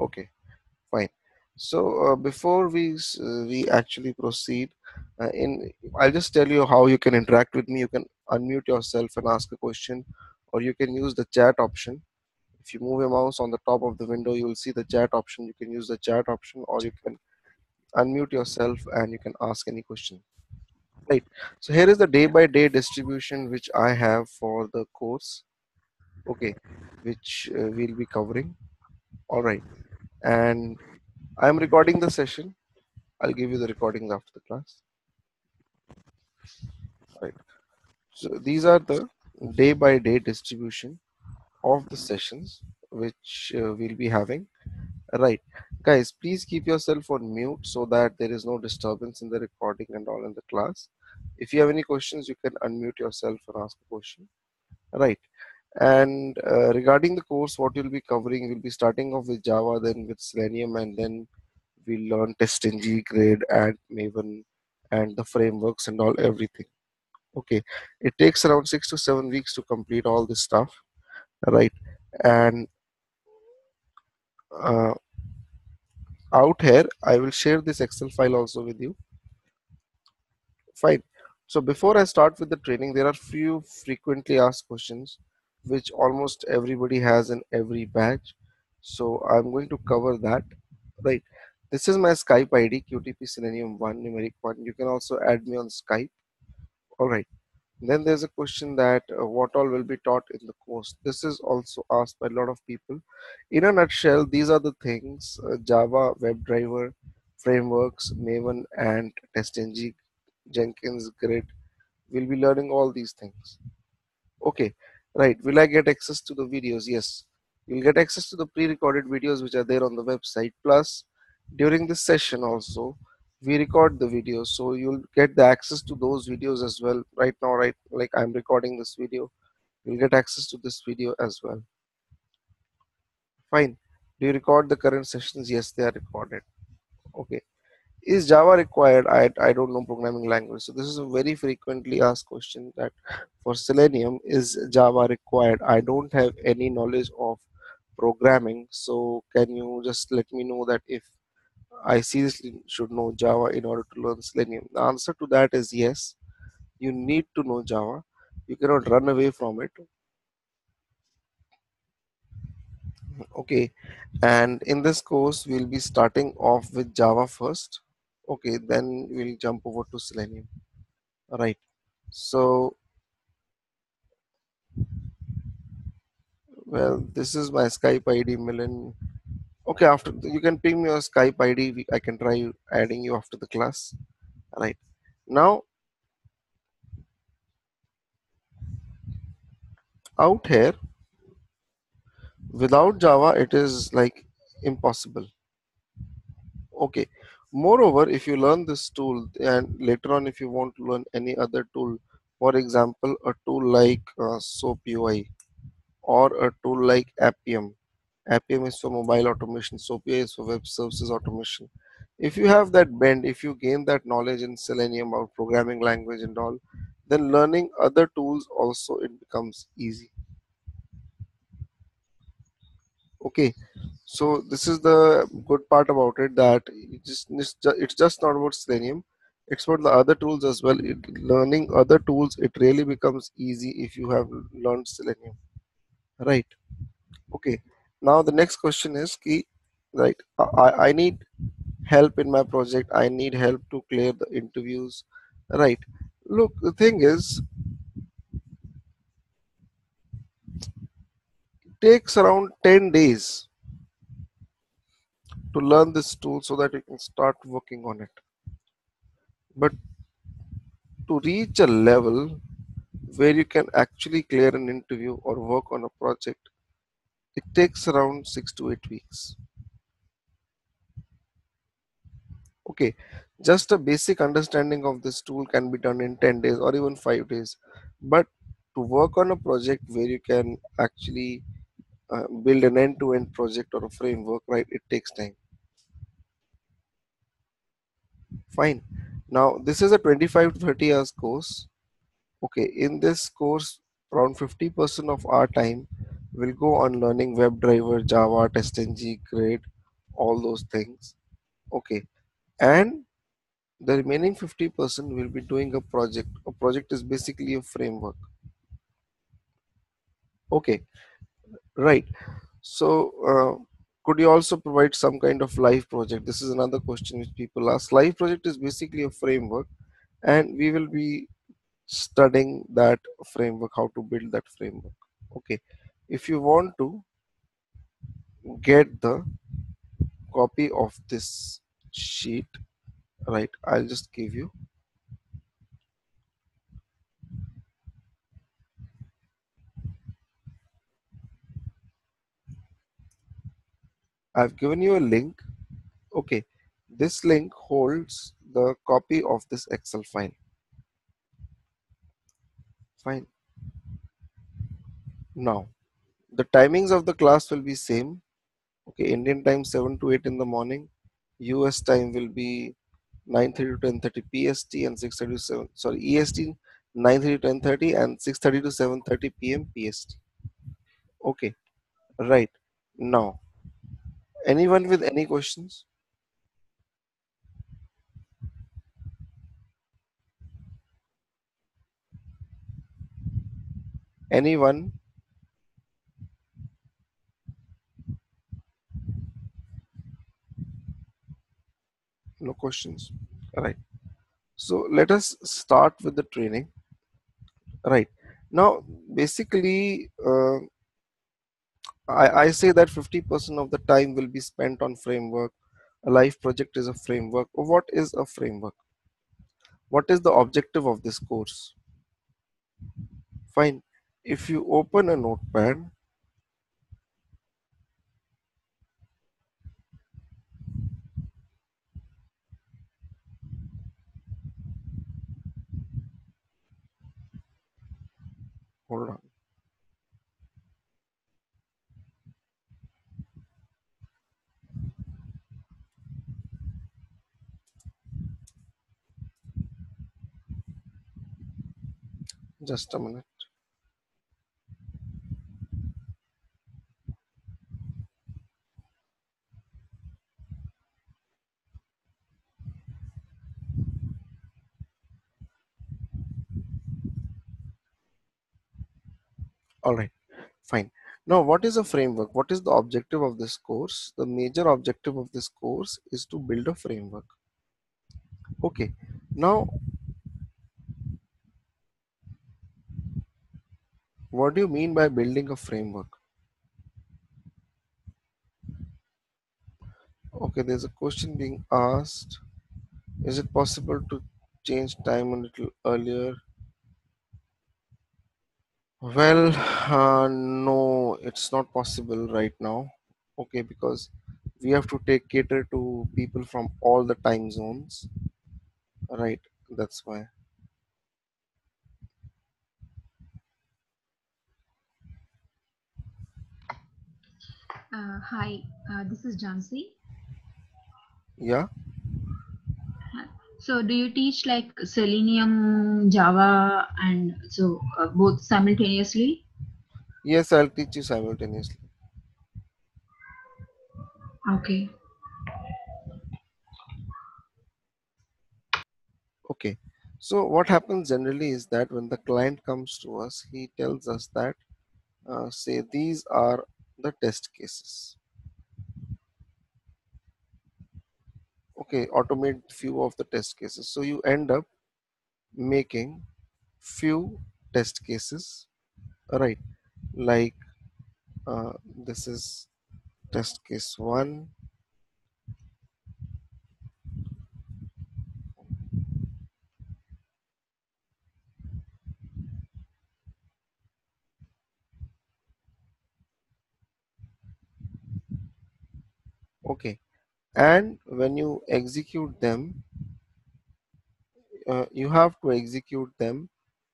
Okay, fine. So before we actually proceed, I'll just tell you how you can interact with me. You can unmute yourself and ask a question, or you can use the chat option. If you move your mouse on the top of the window, you will see the chat option. You can use the chat option, or you can unmute yourself and you can ask any question. Right. So here is the day by day distribution which I have for the course. Okay, which we'll be covering. All right, and I'm recording the session. I'll give you the recordings after the class. Right. So these are the day by day distribution of the sessions which we'll be having. Right. Guys, please keep yourself on mute so that there is no disturbance in the recording and all in the class. If you have any questions, you can unmute yourself and ask a question. Right. And regarding the course, what you'll be covering, we'll be starting off with Java, then with Selenium, and then we'll learn Testing, GRID, and Maven, and the frameworks and all everything. Okay, it takes around 6 to 7 weeks to complete all this stuff, right? And uh, out here, I will share this Excel file also with you. Fine. So before I start with the training, there are few frequently asked questions which almost everybody has in every batch. So I'm going to cover that. Right. This is my Skype ID, QTP Selenium 1 numeric 1. You can also add me on Skype. All right. Then there's a question that what all will be taught in the course. This is also asked by a lot of people. In a nutshell, these are the things: Java, WebDriver, frameworks, Maven, and TestNG, Jenkins, Grid. We'll be learning all these things. Okay, right. Will I get access to the videos? Yes. You'll get access to the pre-recorded videos which are there on the website. Plus, during this session also, we record the videos. So you'll get the access to those videos as well. Right now, right, like I'm recording this video, you'll get access to this video as well. Fine. Do you record the current sessions? Yes, they are recorded. Okay. Is Java required? I don't know programming language. So this is a very frequently asked question that for Selenium, is Java required? I don't have any knowledge of programming. So can you just let me know that if I seriously should know Java in order to learn Selenium? The answer to that is yes. You need to know Java. You cannot run away from it. Okay. And in this course, we'll be starting off with Java first. Okay. Then we'll jump over to Selenium. Right. So, well, this is my Skype ID, Milan. Okay, after you can ping me your Skype ID. I can try adding you after the class. Right. Now, out here, without Java, it is like impossible. Okay. Moreover, if you learn this tool and later on, if you want to learn any other tool, for example, a tool like SOAP UI or a tool like Appium. Appium is for mobile automation, SOAP UI is for web services automation. If you have that bend, if you gain that knowledge in Selenium or programming language and all, then learning other tools also it becomes easy. Okay, so this is the good part about it, that it's just not about Selenium, it's about the other tools as well. Learning other tools, it really becomes easy if you have learned Selenium, right? Okay, now the next question is key, right? I need help in my project, I need help to clear the interviews, right? Look, the thing is, it takes around 10 days to learn this tool so that you can start working on it. But to reach a level where you can actually clear an interview or work on a project, it takes around 6 to 8 weeks. Okay, just a basic understanding of this tool can be done in 10 days or even 5 days. But to work on a project where you can actually build an end-to-end project or a framework, right, it takes time. Fine. Now, this is a 25 to 30 hours course. Okay, in this course, around 50% of our time will go on learning WebDriver, Java, TestNG, GRID, all those things. Okay, and the remaining 50% will be doing a project. A project is basically a framework. Okay, right. So could you also provide some kind of live project? This is another question which people ask. Live project is basically a framework, and we will be studying that framework, how to build that framework. Okay, if you want to get the copy of this sheet, right, I'll just give you. I've given you a link. Okay, this link holds the copy of this Excel file. Fine. Now the timings of the class will be same. Okay, Indian time 7 to 8 in the morning. US time will be 9:30 to 10:30 PST and 6:30 to 7. Sorry, EST 9:30 to 10:30 and 6:30 to 7:30 PM PST. Okay, right. Now, anyone with any questions? Anyone? No questions. Right. So let us start with the training. Right. Now, basically, I say that 50% of the time will be spent on framework. A life project is a framework. What is a framework? What is the objective of this course? Fine. If you open a notepad, hold on, just a minute. All right, fine. Now, what is a framework? What is the objective of this course? The major objective of this course is to build a framework. Okay. Now, what do you mean by building a framework? Okay, there's a question being asked. Is it possible to change time a little earlier? Well, no, it's not possible right now. Okay, because we have to take cater to people from all the time zones, right? That's why. Hi, this is Jansi. Yeah. So, do you teach like Selenium, Java, and both simultaneously? Yes, I'll teach you simultaneously. Okay. Okay. So what happens generally is that when the client comes to us, he tells us that, say, these are the test cases. Okay, automate few of the test cases. So you end up making few test cases, right? Like this is test case one. Okay, and when you execute them, you have to execute them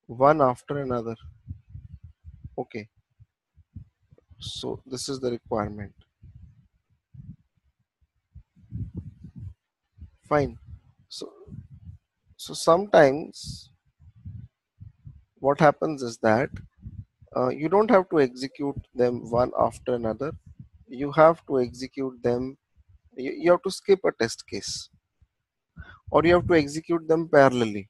one after another. Okay, so this is the requirement. Fine. So sometimes what happens is that you don't have to execute them one after another. You have to execute them you have to skip a test case, or you have to execute them parallelly.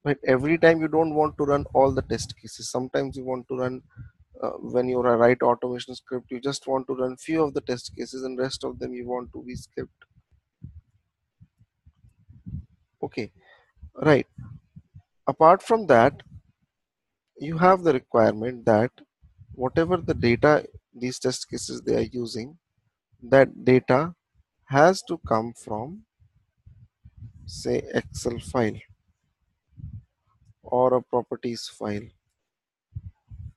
Right? Every time you don't want to run all the test cases. Sometimes you want to run when you write automation script, you just want to run few of the test cases and rest of them you want to be skipped. Okay, right. Apart from that, you have the requirement that whatever the data these test cases they are using, that data has to come from, say, Excel file or a properties file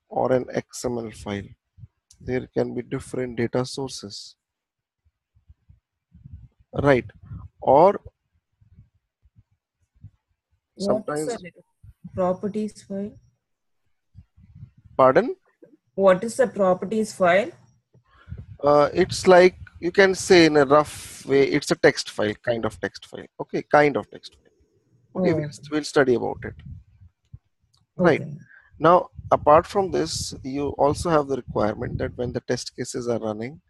or an XML file. There can be different data sources, right? Or What is the sometimes, properties file? pardon, What is the properties file? it's like, you can say in a rough way, it's a text file, kind of text file. Okay, kind of text file. Okay, Oh, we'll study about it. Right. okay. Now, apart from this, you also have the requirement that when the test cases are running,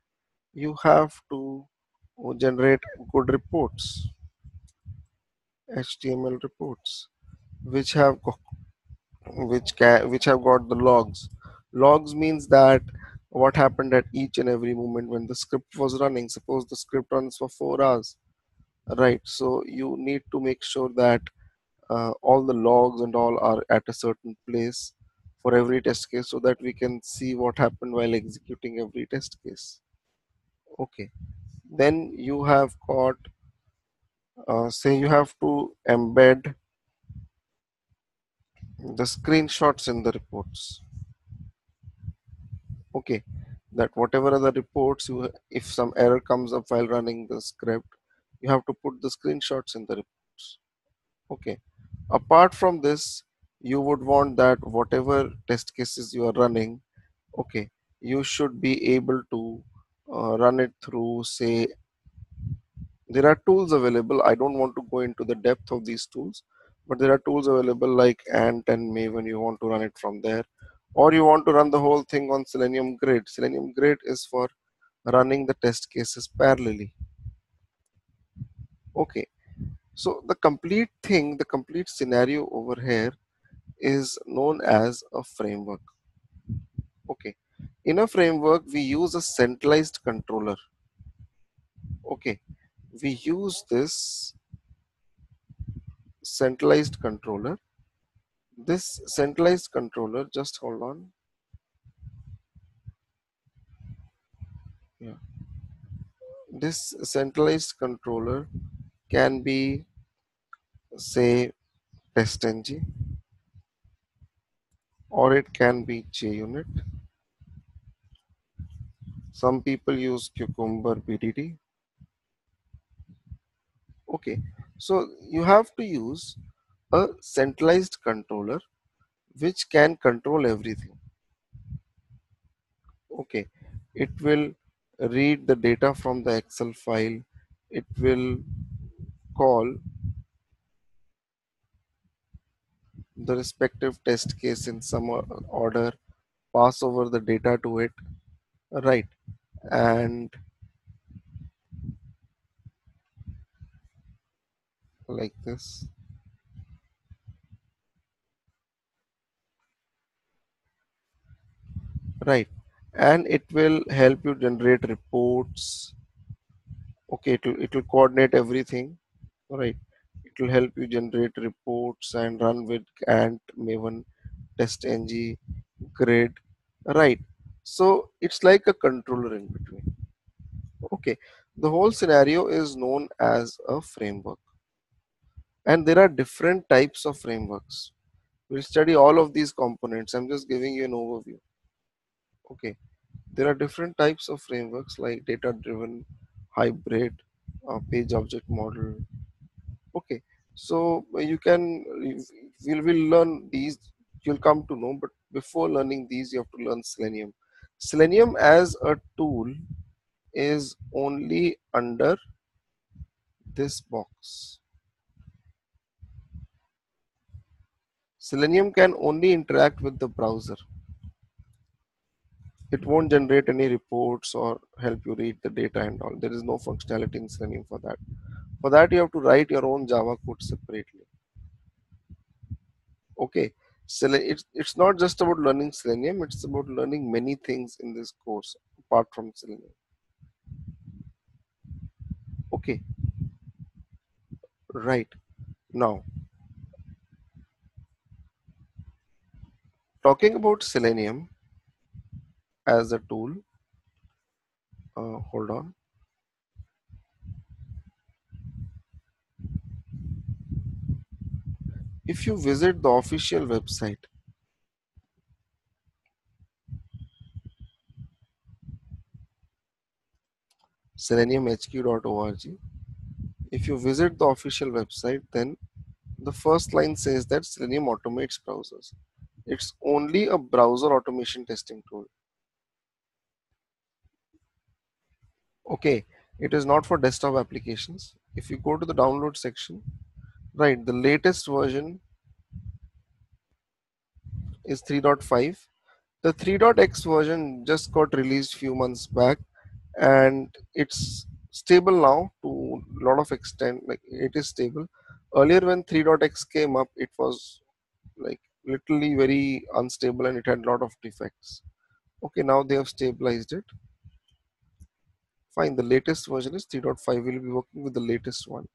you have to generate good reports, HTML reports, which have which have got the logs. Logs means that what happened at each and every moment when the script was running. Suppose the script runs for 4 hours, right? So you need to make sure that all the logs and all are at a certain place for every test case, so that we can see what happened while executing every test case. Okay, then you have got, say you have to embed the screenshots in the reports. Okay, that whatever are the reports, you, if some error comes up while running the script, you have to put the screenshots in the reports. Okay, apart from this, you would want that whatever test cases you are running, okay, you should be able to run it through, say, there are tools available. I don't want to go into the depth of these tools, but there are tools available like Ant and Maven. You want to run it from there, or you want to run the whole thing on Selenium GRID. Selenium GRID is for running the test cases parallelly. Okay, so the complete thing, the complete scenario over here is known as a framework. Okay, in a framework we use a centralized controller. Okay, we use this centralized controller. This centralized controller, just hold on. Yeah, this centralized controller can be, say, TestNG, or it can be JUnit. Some people use Cucumber BDD. Okay, so you have to use a centralized controller which can control everything. Okay, it will read the data from the Excel file. It will call the respective test case in some order, pass over the data to it, right? And like this, right? And it will help you generate reports. Okay, it will coordinate everything, right? It will help you generate reports and run with Ant, Maven, TestNG, Grid, right? So it's like a controller in between. Okay, the whole scenario is known as a framework, and there are different types of frameworks. We'll study all of these components. I'm just giving you an overview. Okay, there are different types of frameworks like data driven, hybrid, page object model. Okay, so you can, will learn these, you'll come to know, but before learning these you have to learn Selenium. Selenium as a tool is only under this box. Selenium can only interact with the browser. It won't generate any reports or help you read the data and all. There is no functionality in Selenium for that. For that, you have to write your own Java code separately. Okay. It's not just about learning Selenium, it's about learning many things in this course apart from Selenium. Okay, right. Now, talking about Selenium as a tool, hold on. If you visit the official website, seleniumhq.org, if you visit the official website, then the first line says that Selenium automates browsers. It's only a browser automation testing tool. Okay, it is not for desktop applications. If you go to the download section, right, the latest version is 3.5. The 3.x version just got released few months back, and it's stable now to a lot of extent. Like, it is stable. Earlier when 3.x came up, it was like literally very unstable and it had a lot of defects. Okay, now they have stabilized it. Fine, the latest version is 3.5. We'll be working with the latest one.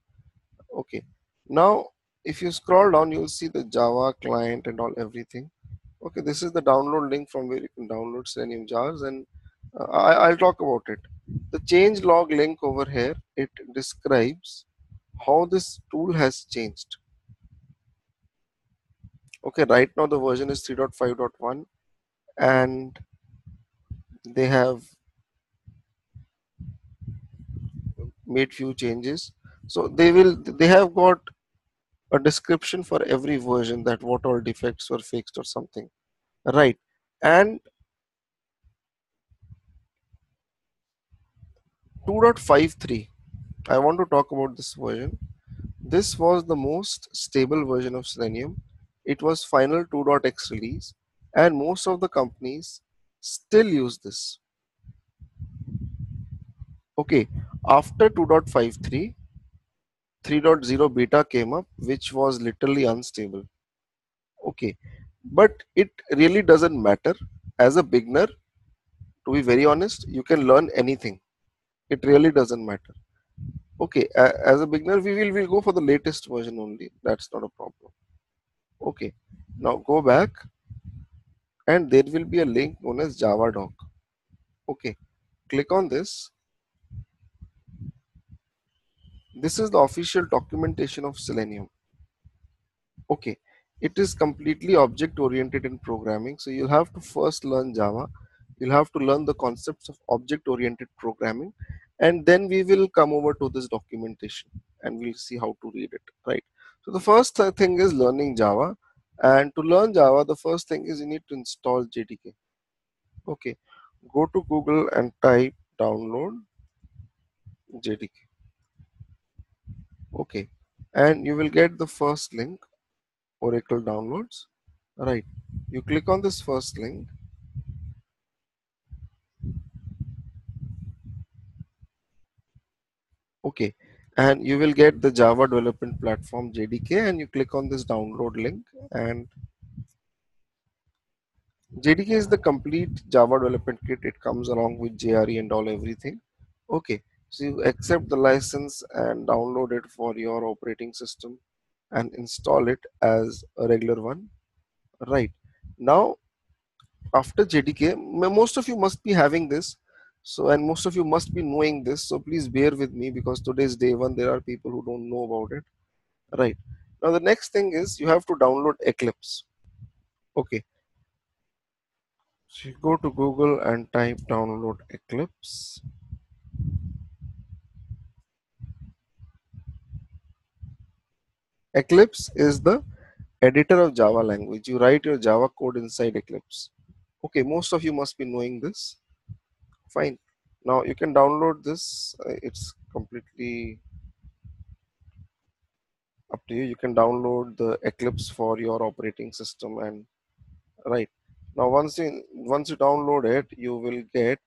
Okay, now if you scroll down, you'll see the Java client and all everything. Okay, this is the download link from where you can download Selenium Jobs, and I'll talk about it. The change log link over here, it describes how this tool has changed. Okay, right now the version is 3.5.1 and they have made few changes. So they have got a description for every version, that what all defects were fixed or something. Right. And 2.53, I want to talk about this version. This was the most stable version of Selenium. It was final 2.x release, and most of the companies still use this. Okay, after 2.53, 3.0 beta came up, which was literally unstable. Okay, but it really doesn't matter. As a beginner, to be very honest, you can learn anything. It really doesn't matter. Okay, as a beginner, we'll go for the latest version only. That's not a problem. Okay, now go back and there will be a link known as Java doc. Okay, click on this. This is the official documentation of Selenium. Okay, it is completely object oriented in programming. So you'll have to first learn Java. You'll have to learn the concepts of object oriented programming, and then we will come over to this documentation and we'll see how to read it, right? So the first thing is learning Java, and to learn Java, the first thing is you need to install JDK. Okay, go to Google and type download JDK. Okay, and you will get the first link, Oracle downloads. Right, you click on this first link. Okay, and you will get the Java Development Platform JDK, and you click on this download link, and JDK is the complete Java development kit. It comes along with JRE and all everything. Okay, so you accept the license and download it for your operating system and install it as a regular one. Right, now after JDK, most of you must be having this. So, and most of you must be knowing this. So please bear with me, because today's day one, there are people who don't know about it. Right. Now the next thing is you have to download Eclipse. Okay. So you go to Google and type download Eclipse. Eclipse is the editor of Java language. You write your Java code inside Eclipse. Okay, most of you must be knowing this. Fine. Now you can download this. It's completely up to you. You can download the Eclipse for your operating system, and right. Now once you download it, you will get,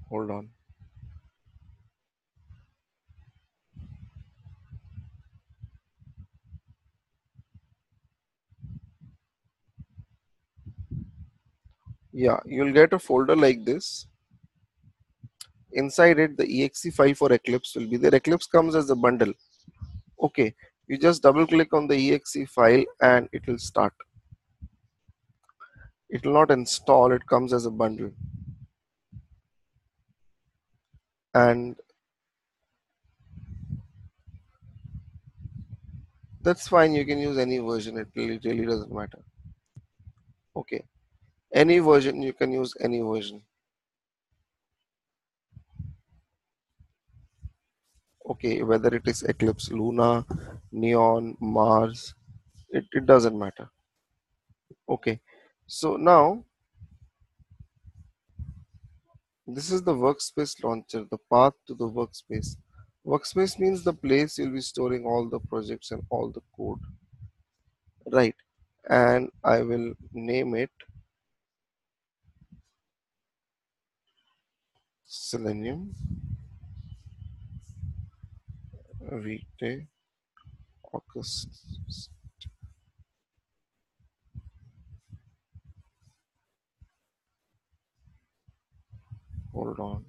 hold on. Yeah, you'll get a folder like this. Inside it, the exe file for Eclipse will be there. Eclipse comes as a bundle. Okay, you just double click on the exe file and it will start. It will not install, it comes as a bundle. And that's fine, you can use any version, it really doesn't matter. Okay, any version, you can use any version. Okay, whether it is Eclipse, Luna, Neon, Mars, it doesn't matter. Okay, so now this is the workspace launcher, the path to the workspace. Workspace means the place you'll be storing all the projects and all the code, right? And I will name it Selenium Weekday August. Hold on.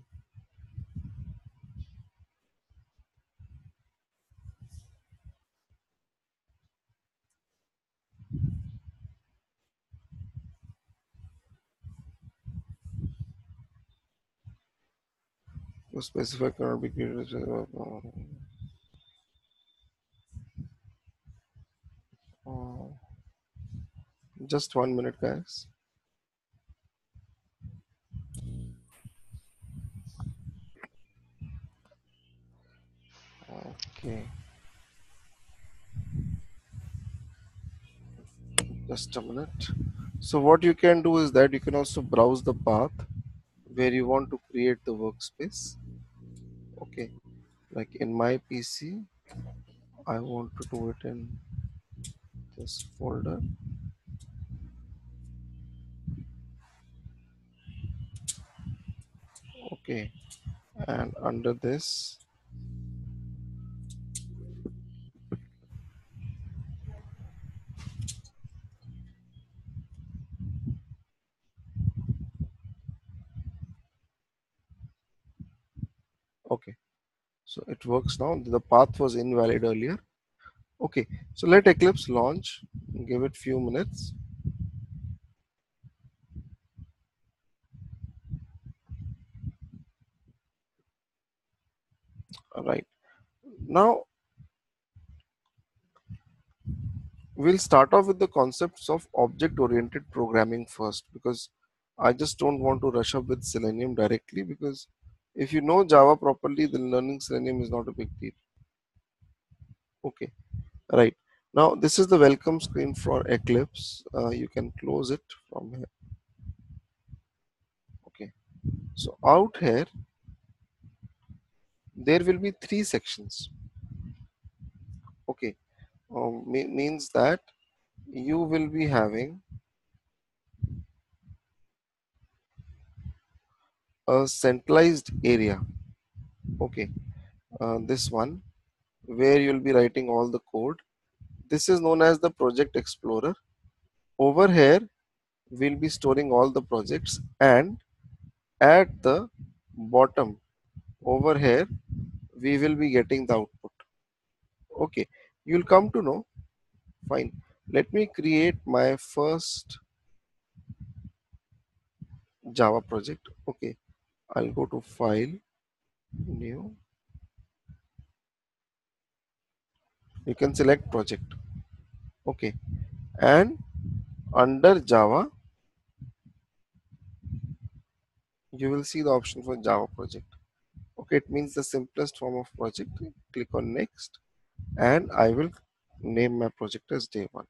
To specify cannot be created. Just 1 minute, guys. Okay, just a minute. So what you can do is that you can also browse the path where you want to create the workspace. Okay, like in my PC, I want to do it in this folder. Okay, and under this, okay, so it works now. The path was invalid earlier. Okay, so let Eclipse launch. Give it few minutes. All right, now we'll start off with the concepts of object-oriented programming first, because I just don't want to rush up with Selenium directly, because if you know Java properly, then learning Selenium is not a big deal. Okay, right. Now this is the welcome screen for Eclipse. You can close it from here. Okay, so out here there will be three sections. Okay, means that you will be having a centralized area. Okay, this one where you'll be writing all the code. This is known as the project explorer. Over here we'll be storing all the projects, and at the bottom over here we will be getting the output. Okay, you'll come to know. Fine, let me create my first Java project. Okay, I'll go to file, new, you can select project. Okay, and under Java you will see the option for Java project. Okay, it means the simplest form of project. Click on next, and I will name my project as day one.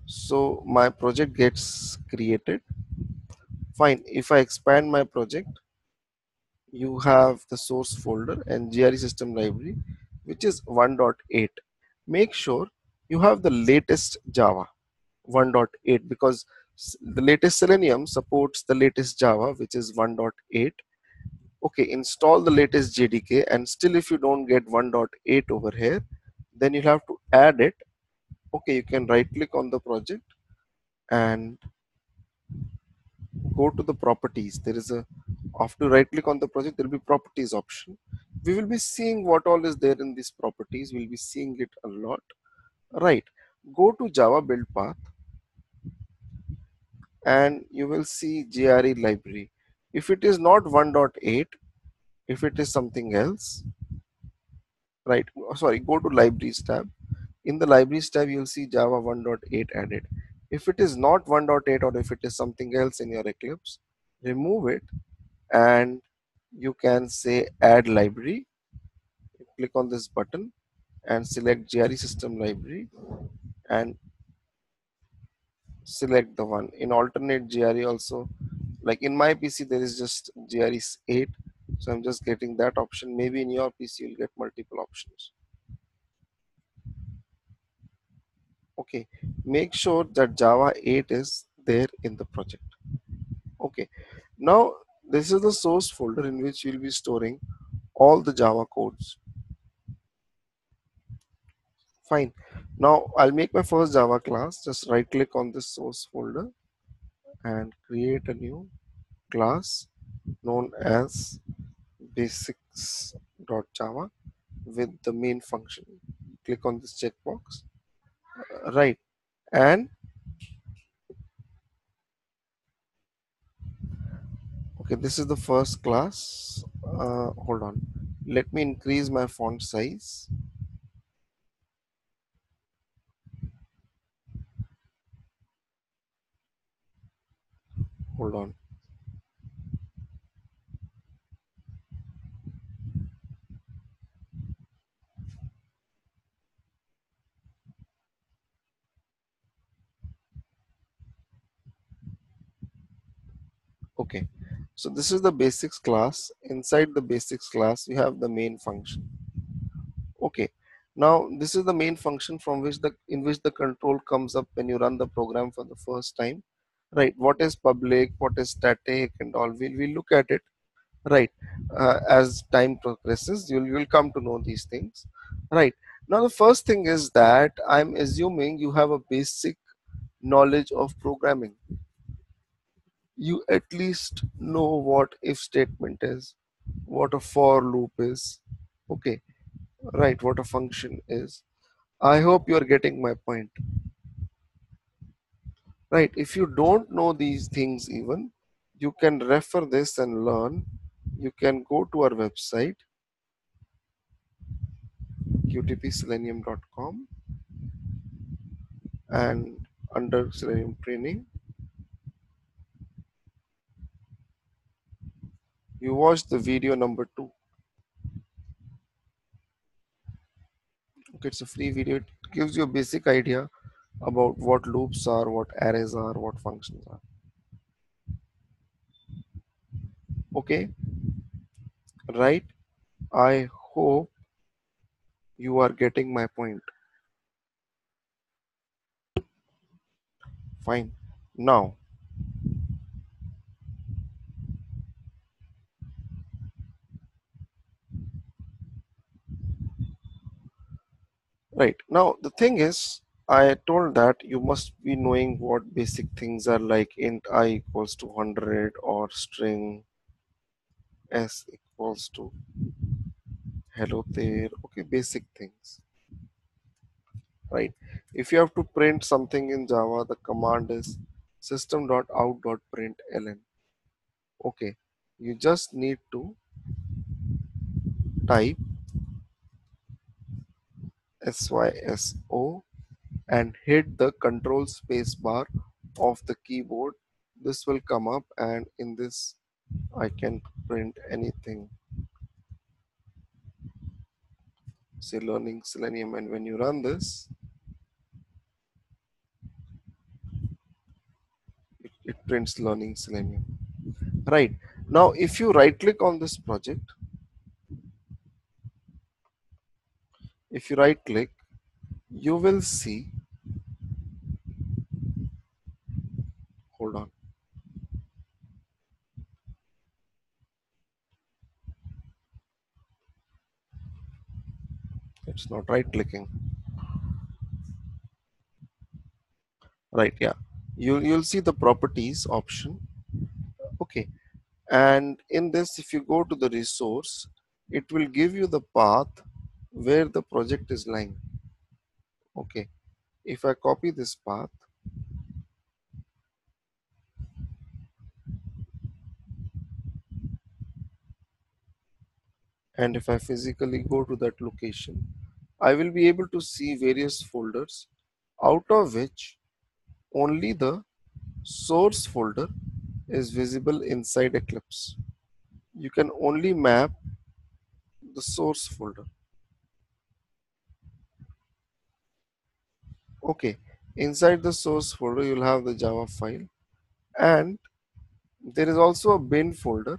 So my project gets created. Fine, if I expand my project, you have the source folder and GRE system library, which is 1.8. Make sure you have the latest Java 1.8, because the latest Selenium supports the latest Java, which is 1.8. Okay, install the latest JDK, and still if you don't get 1.8 over here, then you have to add it. Okay, you can right click on the project and go to the properties. There is a, after right click on the project, there will be properties option. We will be seeing what all is there in these properties. We'll be seeing it a lot. Right, go to Java build path and you will see GRE library. If it is not 1.8, if it is something else, right, sorry, go to libraries tab. In the libraries tab, you'll see Java 1.8 added. If it is not 1.8 or if it is something else in your Eclipse, remove it and you can say add library. Click on this button and select GRE system library and select the one. In alternate GRE also, like in my PC there is just GRE 8, so I'm just getting that option. Maybe in your PC you'll get multiple options. Okay, make sure that Java 8 is there in the project. Okay, now this is the source folder in which you'll be storing all the Java codes. Fine. Now I'll make my first Java class. Just right click on this source folder and create a new class known as basics.java with the main function. Click on this checkbox. Right. And okay, this is the first class. Hold on. Let me increase my font size. Hold on. Okay, so this is the basics class. Inside the basics class, you have the main function. Okay, now this is the main function from which the in which the control comes up when you run the program for the first time. Right, what is public, what is static, and all. We'll look at it. Right, as time progresses, you'll come to know these things. Right, now the first thing is that I'm assuming you have a basic knowledge of programming. You at least know what if statement is, what a for loop is, okay, right, what a function is. I hope you are getting my point. Right, if you don't know these things even, you can refer this and learn. You can go to our website qtpselenium.com and under Selenium Training, you watch the video number 2. Okay, it's a free video. It gives you a basic idea about what loops are, what arrays are, what functions are. Okay, right? I hope you are getting my point. Fine. Now, right. Now, the thing is, I told that you must be knowing what basic things are like int I equals to 100 or string s equals to hello there. Okay, basic things. Right. If you have to print something in Java, the command is system.out.println. Okay, you just need to type syso and hit the control space bar of the keyboard. This will come up, and in this I can print anything. Say learning Selenium, and when you run this, it prints learning Selenium. Right. Now, if you right click on this project, if you right click, you will see, hold on. It's not right clicking. Right, yeah. You'll see the properties option. Okay. And in this, if you go to the resource, it will give you the path where the project is lying. Okay. If I copy this path, and if I physically go to that location, I will be able to see various folders, out of which only the source folder is visible inside Eclipse. You can only map the source folder. Okay, inside the source folder you'll have the Java file, and there is also a bin folder.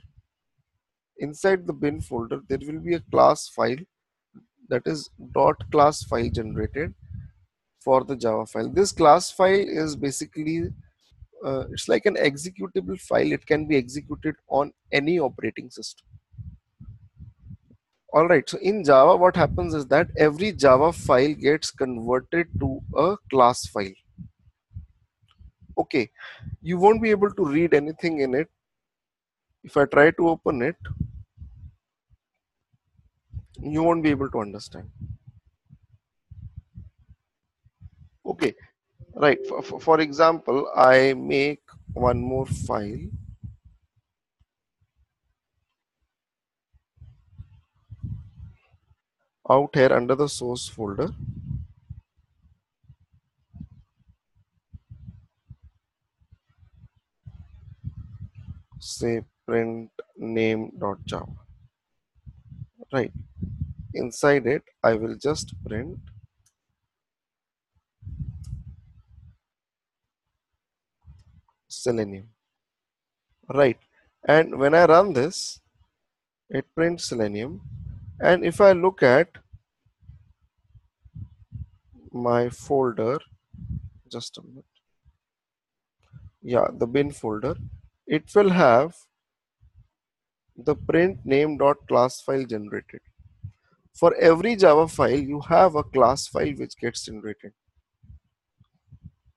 Inside the bin folder there will be a class file, that is .class file generated for the Java file. This class file is basically it's like an executable file. It can be executed on any operating system. All right, so in Java what happens is that every Java file gets converted to a class file. Okay, you won't be able to read anything in it. If I try to open it, you won't be able to understand. Okay, right, for example, I make one more file out here under the source folder. Say print name.java. Right, inside it I will just print Selenium. Right, and when I run this, it prints Selenium. And if I look at my folder, just a minute, yeah, the bin folder, it will have the print name.class file generated. For every Java file you have a class file which gets generated.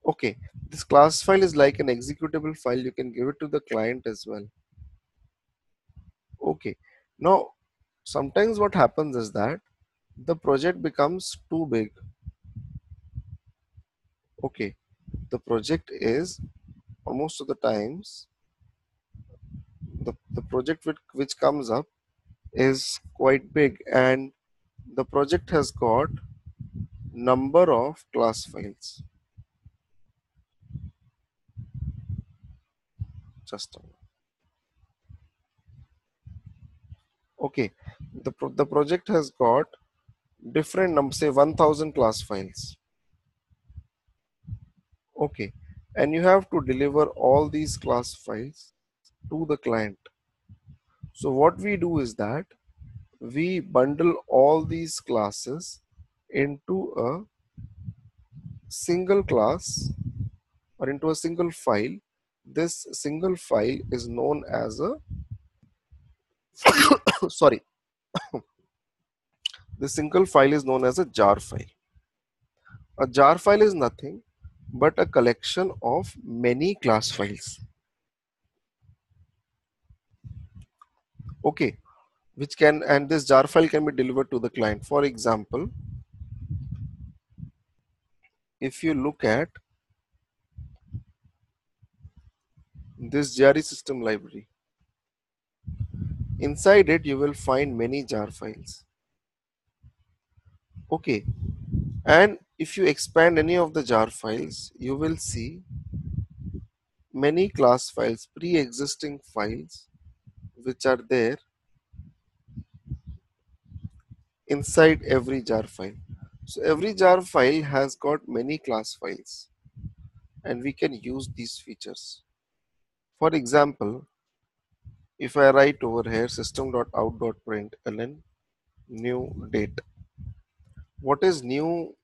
Okay, this class file is like an executable file. You can give it to the client as well. Okay, now sometimes what happens is that the project becomes too big. Okay, the project is most of the times the project which comes up is quite big, and the project has got number of class files. Just a minute. Okay, the project has got different number, say 1000 class files. Okay, and you have to deliver all these class files to the client. So what we do is that we bundle all these classes into a single class or into a single file. This single file is known as a sorry, this single file is known as a jar file. A jar file is nothing but a collection of many class files. Okay, which can, and this jar file can be delivered to the client. For example, if you look at this JRE system library, inside it you will find many jar files. Okay, and if you expand any of the jar files, you will see many class files, pre-existing files, which are there inside every jar file. So every jar file has got many class files, and we can use these features. For example, if I write over here system.out.println new date, what is new?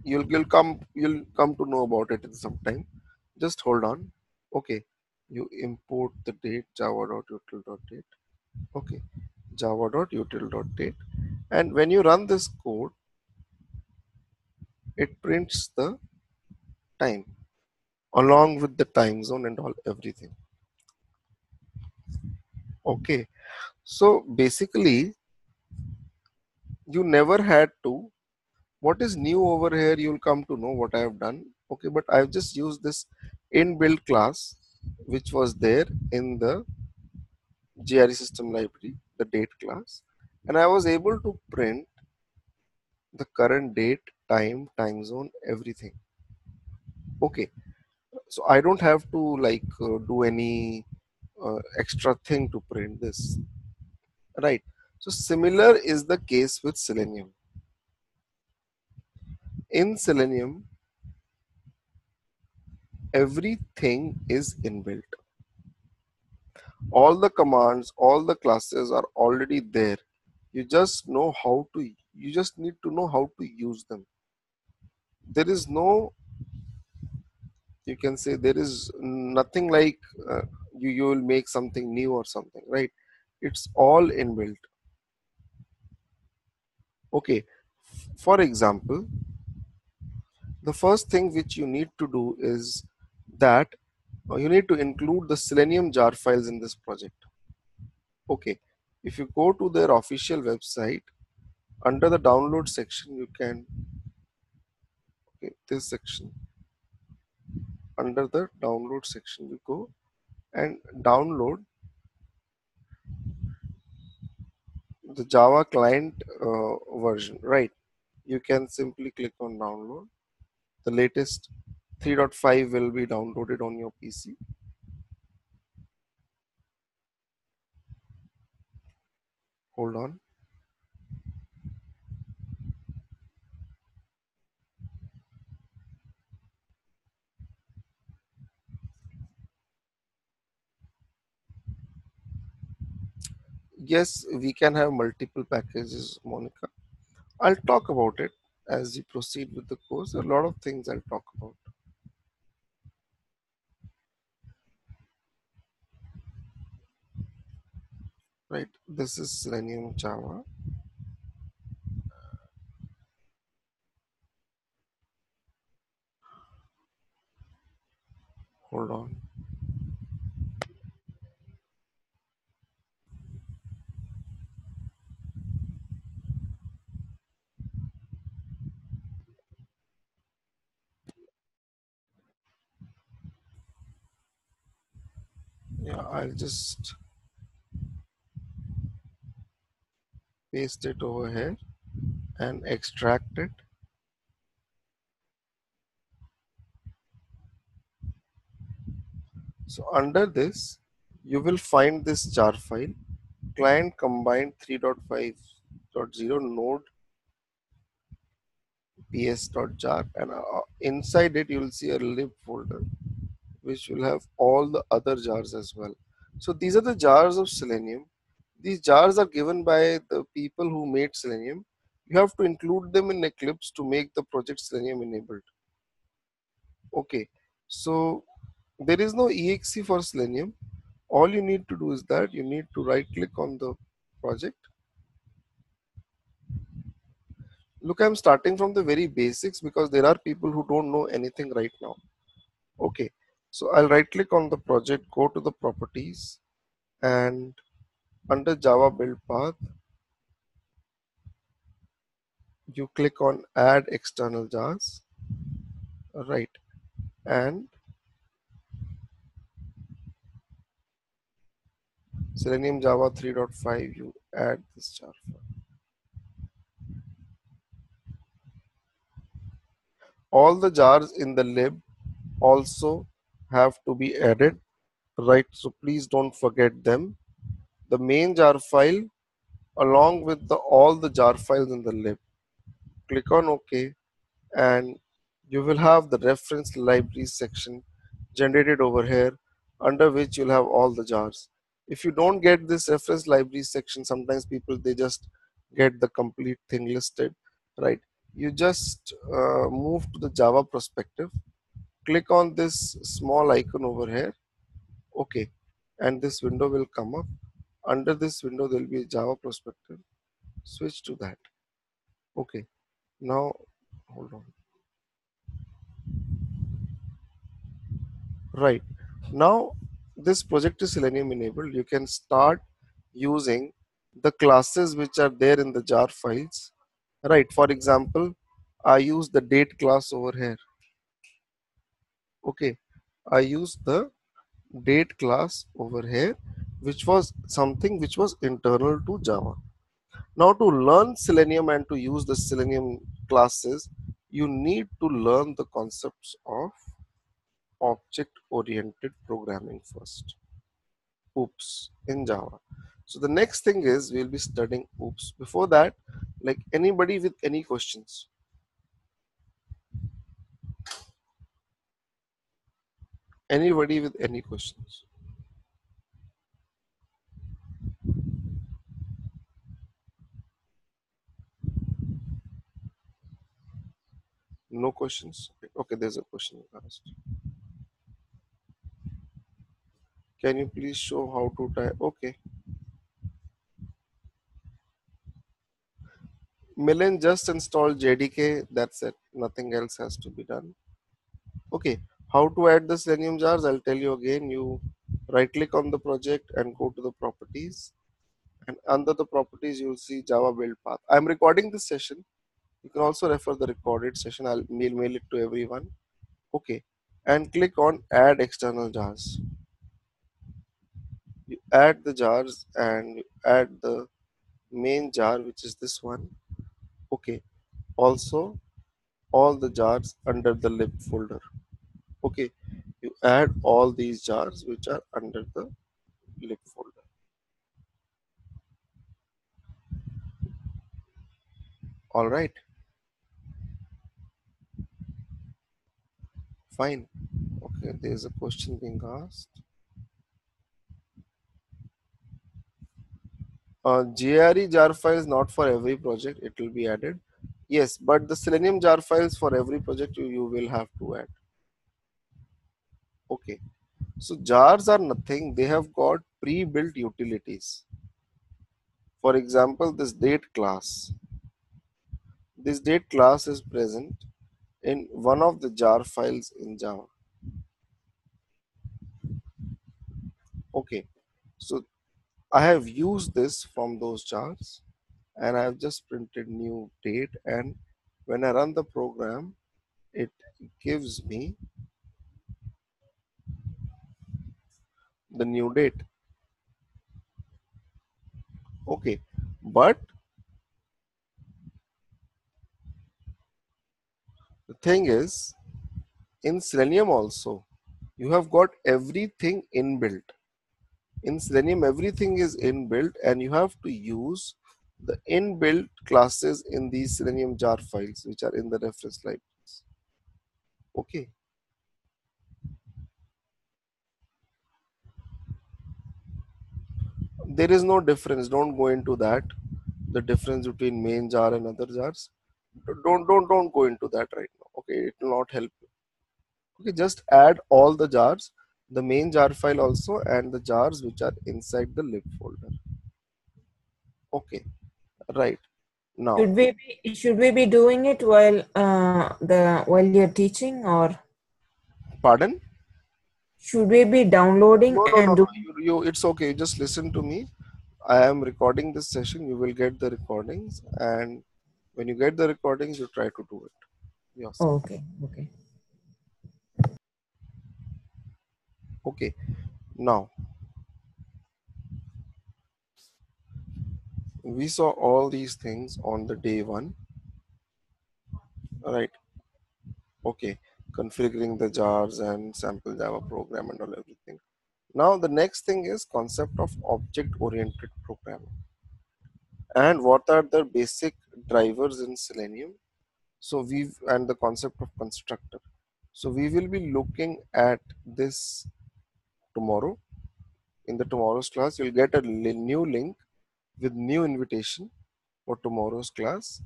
You'll come to know about it in some time. Just hold on. Okay, you import the date java.util.date. Okay, java.util.date, and when you run this code, it prints the time along with the time zone and all everything. Okay, so basically you never had to. What is new over here? You'll come to know what I have done. Okay, but I've just used this inbuilt class which was there in the GRE system library, the date class, and I was able to print the current date, time zone, everything. Okay, so I don't have to like do any extra thing to print this, right? So similar is the case with Selenium. In Selenium, everything is inbuilt. All the commands, all the classes are already there. You just know how to, you just need to know how to use them. There is no, you can say there is nothing like you will make something new or something, right? It's all inbuilt. Okay, for example, the first thing which you need to do is that you need to include the Selenium jar files in this project. Okay, if you go to their official website, under the download section, you can, okay, this section, under the download section, you go and download the Java client version, right? You can simply click on download. The latest 3.5 will be downloaded on your PC. Hold on. Yes, we can have multiple packages, Monica. I'll talk about it as we proceed with the course. A lot of things I'll talk about. Right. This is Selenium Java. Hold on. Yeah, I'll just paste it over here and extract it. So under this, you will find this jar file, client combined 3.5.0 node ps.jar, and inside it you will see a lib folder which will have all the other jars as well. So these are the jars of Selenium. These jars are given by the people who made Selenium. You have to include them in Eclipse to make the project Selenium enabled. Okay, so there is no exe for Selenium. All you need to do is that you need to right click on the project. Look, I'm starting from the very basics because there are people who don't know anything right now. Okay, so I'll right click on the project, go to the properties, and under Java build path, you click on add external jars, right? And Selenium Java 3.5, you add this jar file. All the jars in the lib also have to be added, right? So please don't forget them. The main jar file along with all the jar files in the lib. Click on OK, and you will have the reference libraries section generated over here, under which you'll have all the jars. If you don't get this reference library section, sometimes people, they just get the complete thing listed, right? You just move to the Java perspective, click on this small icon over here, okay, and this window will come up. Under this window there will be a Java perspective, switch to that. Okay, now hold on. Right, now this project is Selenium enabled. You can start using the classes which are there in the jar files, right? For example, I use the date class over here. Okay, I use the date class over here, which was something which was internal to Java. Now to learn Selenium and to use the Selenium classes, you need to learn the concepts of object-oriented programming first. OOPS in Java. So the next thing is we'll be studying OOPS. Before that, like anybody with any questions? Anybody with any questions? No questions? Okay, there's a question asked. Can you please show how to type? Okay. Millen just install JDK. That's it. Nothing else has to be done. Okay. How to add the Selenium jars? I'll tell you again. You right click on the project and go to the properties. And under the properties, you'll see Java build path. I'm recording this session. You can also refer the recorded session. I'll mail it to everyone. Okay. And click on add external jars. You add the jars and you add the main jar, which is this one. Okay. Also all the jars under the lib folder. Okay. You add all these jars which are under the lib folder. All right. Fine. Okay. There's a question being asked. GRE jar file is not for every project. It will be added. Yes, but the Selenium jar files for every project you will have to add. Okay. So jars are nothing. They have got pre-built utilities. For example, this date class. This date class is present in one of the jar files in Java. Okay. So I have used this from those jars and I have just printed new date, and when I run the program, it gives me the new date. Okay. But the thing is, in Selenium also, you have got everything inbuilt. In Selenium, everything is inbuilt and you have to use the inbuilt classes in these Selenium jar files, which are in the reference libraries. Okay. There is no difference. Don't go into that. The difference between main jar and other jars. Don't go into that right now. Okay, it will not help you. Okay, just add all the jars, the main jar file also, and the jars which are inside the lib folder. Okay, right. Now, Should we be doing it while you're teaching, or pardon? should we be downloading and No. doing? It's okay. You just listen to me. I am recording this session. You will get the recordings, and when you get the recordings, you try to do it yourself. Oh, okay. Okay. Now, we saw all these things on the day one, right? Okay. Configuring the jars and sample Java program and all everything. Now, the next thing is concept of object-oriented programming. And what are the basic drivers in Selenium? So and the concept of constructor. So we will be looking at this tomorrow. in the tomorrow's class, you'll get a new link with new invitation for tomorrow's class,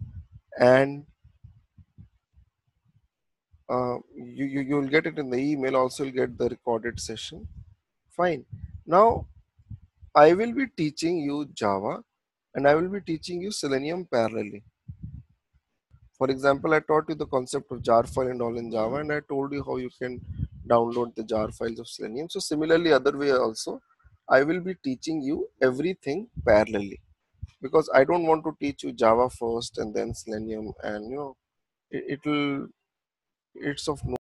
and you'll get it in the email. Also, you'll get the recorded session. Fine. Now, I will be teaching you Java, and I will be teaching you Selenium parallelly. For example, I taught you the concept of jar file and all in Java, and I told you how you can download the jar files of Selenium. So similarly, other way also, I will be teaching you everything parallelly, because I don't want to teach you Java first and then Selenium, and it will it's of no